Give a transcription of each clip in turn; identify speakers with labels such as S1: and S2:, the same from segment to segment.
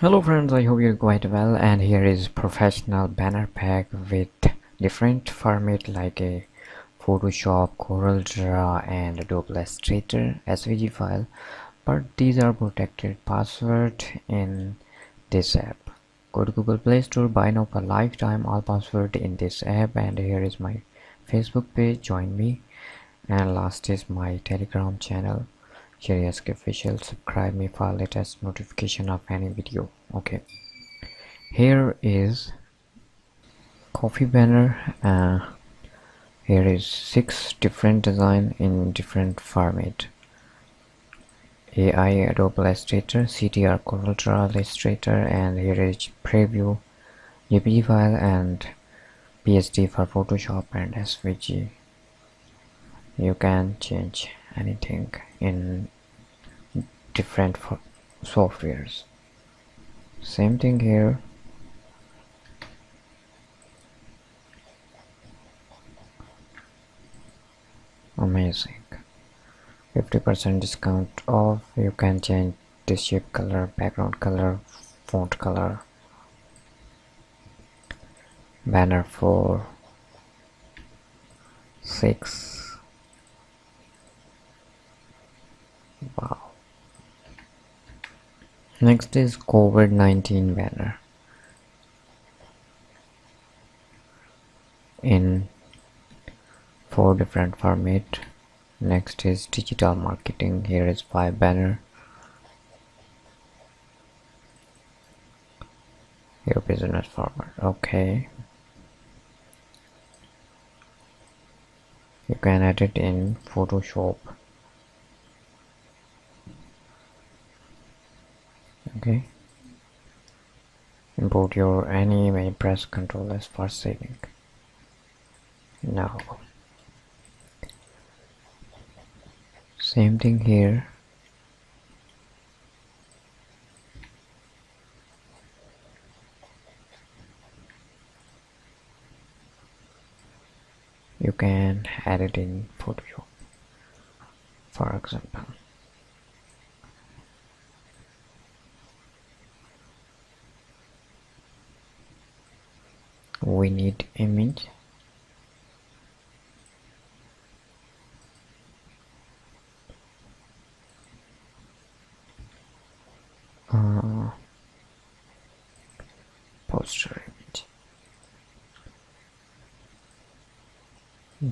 S1: Hello friends, I hope you're quite well, and here is professional banner pack with different format like a Photoshop, CorelDRAW and Adobe Illustrator SVG file, but these are protected password in this app. Go to Google Play Store, buy now for lifetime all password in this app, and here is my Facebook page, join me, and last is my Telegram channel. Sheri official, subscribe me for latest notification of any video. Okay, here is coffee banner. Here is 6 different design in different format: AI, Adobe Illustrator, CDR, CorelDRAW, Illustrator, and here is preview, JPG file, and PSD for Photoshop and SVG. You can change anything in different softwares. Same thing here. Amazing, 50% discount off. You can change the shape color, background color, font color. Banner for 6. Wow. Next is COVID-19 banner in 4 different format. Next is digital marketing. Here is 5 banner. Your business format. Okay, you can edit in Photoshop. Okay, import your any image, press Ctrl S for saving. Now same thing here. You can edit in Photoshop, for example. We need image. Poster image.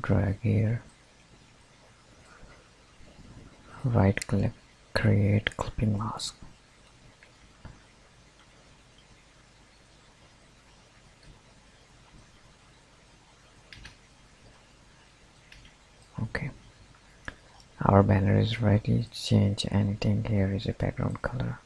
S1: Drag here. Right click, create clipping mask. Okay, our banner is ready. Change anything. Here is a background color.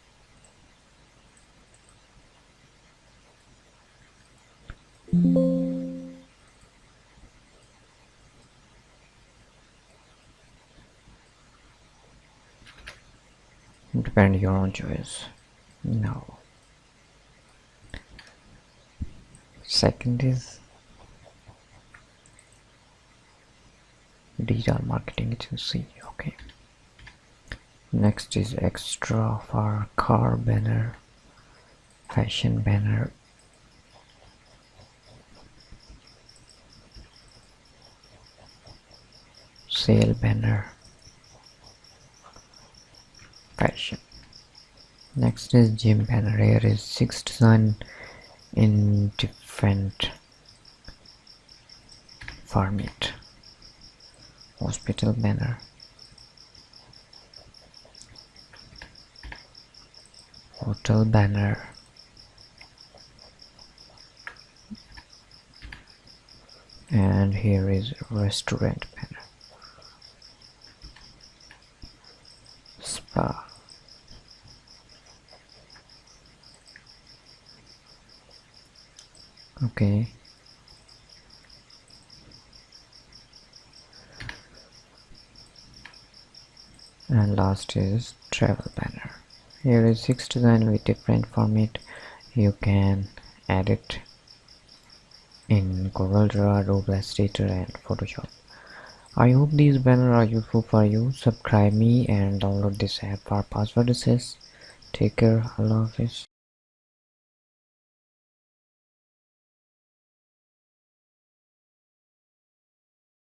S1: Depend your own choice. Now second is digital marketing agency. Okay, next is extra for car banner, fashion banner, sale banner, fashion. Next is gym banner. Here is 6 design in different format: hospital banner, hotel banner, and here is restaurant banner, spa. Okay, and last is travel banner. Here is 6 design with different format. You can edit in CorelDRAW, Adobe Illustrator and Photoshop. I hope these banners are useful for you. Subscribe me and download this app for password access. Take care. Allah Hafiz.